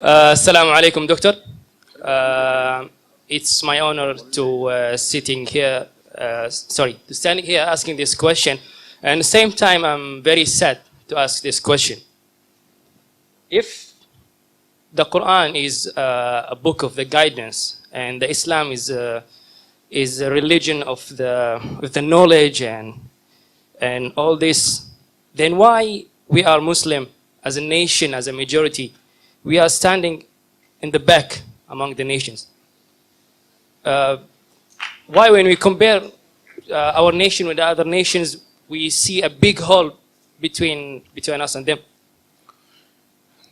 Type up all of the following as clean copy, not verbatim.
Assalamu alaikum, Doctor. It's my honor to standing here asking this question. And at the same time, I'm very sad to ask this question. If the Quran is a book of the guidance, and the Islam is a religion of the knowledge and all this, then why we are Muslim as a nation, as a majority, we are standing in the back among the nations? Why, when we compare our nation with the other nations, we see a big hole between us and them?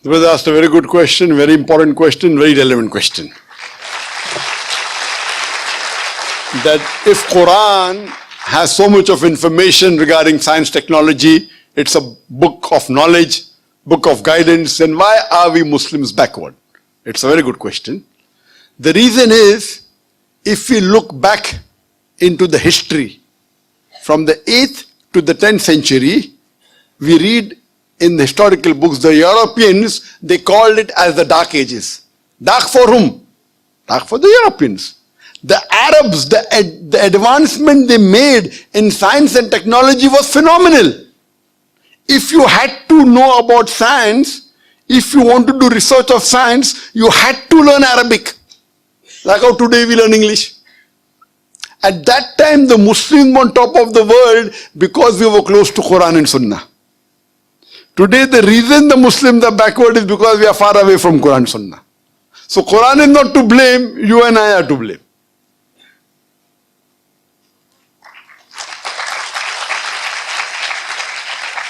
You was asked a very good question, very important question, very relevant question. That if Quran has so much of information regarding science, technology, it's a book of knowledge, book of guidance, then why are we Muslims backward? It's a very good question. The reason is, if we look back into the history, from the 8th to the 10th century, we read in the historical books, the Europeans, they called it as the Dark Ages. Dark for whom? Dark for the Europeans. The Arabs, the advancement they made in science and technology was phenomenal. If you had to know about science, if you want to do research of science, you had to learn Arabic. Like how today we learn English. At that time, the Muslims were on top of the world because we were close to Quran and Sunnah. Today, the reason the Muslims are backward is because we are far away from Quran and Sunnah. So Quran is not to blame, you and I are to blame.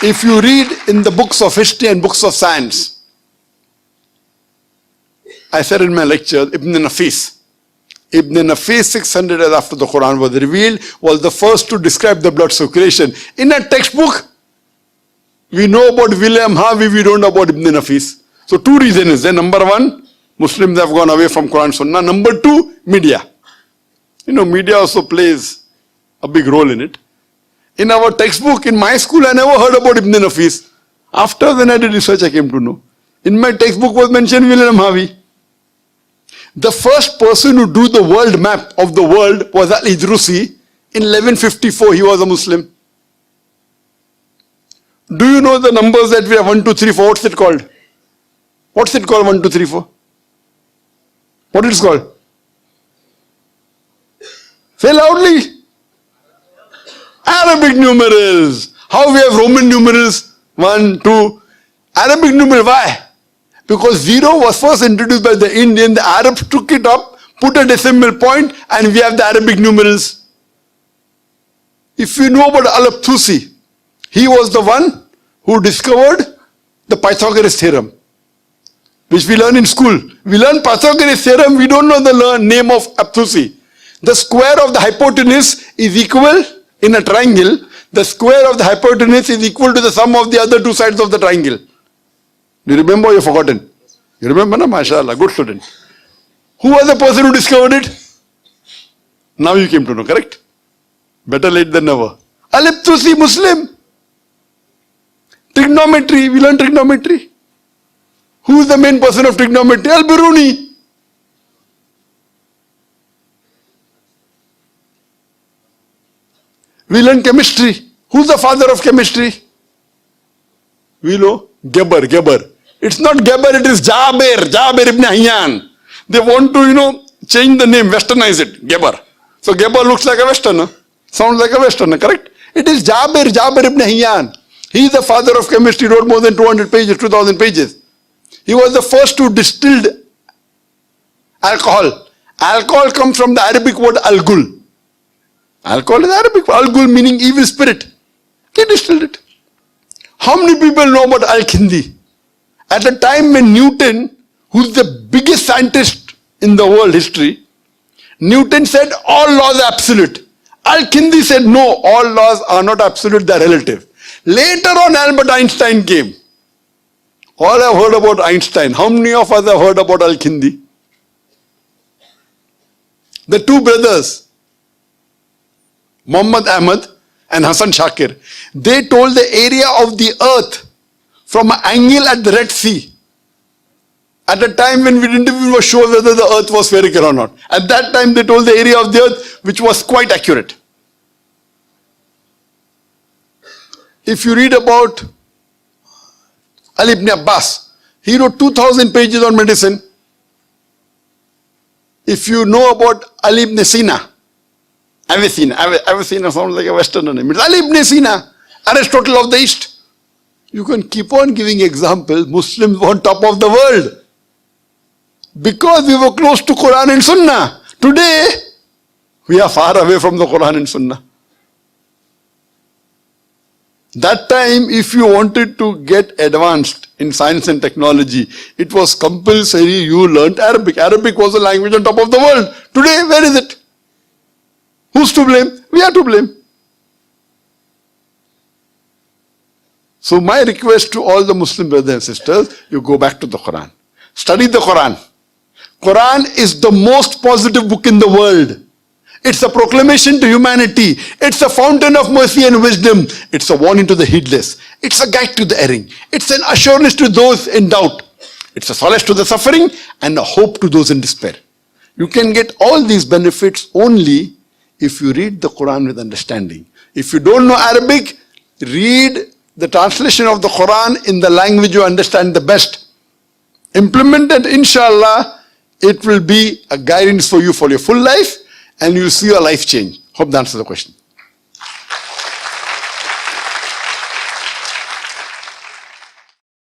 If you read in the books of history and books of science, I said in my lecture, Ibn Nafis. Ibn Nafis, 600 years after the Quran was revealed, was the first to describe the blood circulation. In a textbook, we know about William Harvey, we don't know about Ibn Nafis. So two reasons. Number one, Muslims have gone away from Quran and Sunnah. Number two, media. You know, media also plays a big role in it. In our textbook, in my school, I never heard about Ibn Nafis. After when I did research, I came to know. In my textbook was mentioned William Harvey. The first person who drew the world map of the world was Al-Idrusi. In 1154, he was a Muslim. Do you know the numbers that we have? 1, 2, 3, 4. What's it called? What's it called? 1, 2, 3, 4. What is it called? Say loudly. Arabic numerals. How we have Roman numerals? 1, 2. Arabic numeral. Why? Because 0 was first introduced by the Indian. The Arabs took it up, put a decimal point, and we have the Arabic numerals. If you know about Al-Tusi, he was the one who discovered the Pythagoras theorem, which we learn in school. We learn Pythagoras theorem, we don't know the name of Al-Tusi. The square of the hypotenuse is equal in a triangle. The square of the hypotenuse is equal to the sum of the other two sides of the triangle. Do you remember or you've forgotten? You remember, na? MashaAllah, good student. Who was the person who discovered it? Now you came to know, correct? Better late than never. Al-Tusi, Muslim. Trigonometry, we learn trigonometry. Who is the main person of trigonometry? Al-Biruni. We learn chemistry. Who's the father of chemistry? We know Geber. It's not Geber, it is Jabir ibn Hayyan. They want to, change the name, westernize it, Geber. So Geber looks like a westerner, sounds like a westerner, correct? It is Jabir ibn Hayyan. He is the father of chemistry, wrote more than 200 pages, 2000 pages. He was the first who distilled alcohol. Alcohol comes from the Arabic word al-gul. Alcohol is Arabic, al-gul meaning evil spirit. He distilled it. How many people know about Al-Kindi? At the time when Newton, who's the biggest scientist in the world history, Newton said all laws are absolute. Al-Kindi said no, all laws are not absolute, they are relative. Later on, Albert Einstein came. All have heard about Einstein. How many of us have heard about Al-Kindi? The two brothers, Muhammad Ahmad and Hassan Shakir, they told the area of the earth from an angle at the Red Sea. At a time when we didn't even know sure whether the earth was spherical or not. At that time they told the area of the earth which was quite accurate. If you read about Ali ibn Abbas, he wrote 2,000 pages on medicine. If you know about Ali ibn Sina, Avicenna sounds like a Westerner name. It's Ali ibn Sina, Aristotle of the East. You can keep on giving examples. Muslims were on top of the world because we were close to Quran and Sunnah. Today, we are far away from the Quran and Sunnah. That time, if you wanted to get advanced in science and technology, it was compulsory you learnt Arabic. Arabic was the language on top of the world. Today, where is it? Who's to blame? We are to blame. So my request to all the Muslim brothers and sisters, you go back to the Quran. Study the Quran. Quran is the most positive book in the world. It's a proclamation to humanity. It's a fountain of mercy and wisdom. It's a warning to the heedless. It's a guide to the erring. It's an assurance to those in doubt. It's a solace to the suffering and a hope to those in despair. You can get all these benefits only if you read the Quran with understanding. If you don't know Arabic, read the translation of the Quran in the language you understand the best. Implement it, inshallah, it will be a guidance for you for your full life and you'll see your life change. Hope that answers the question.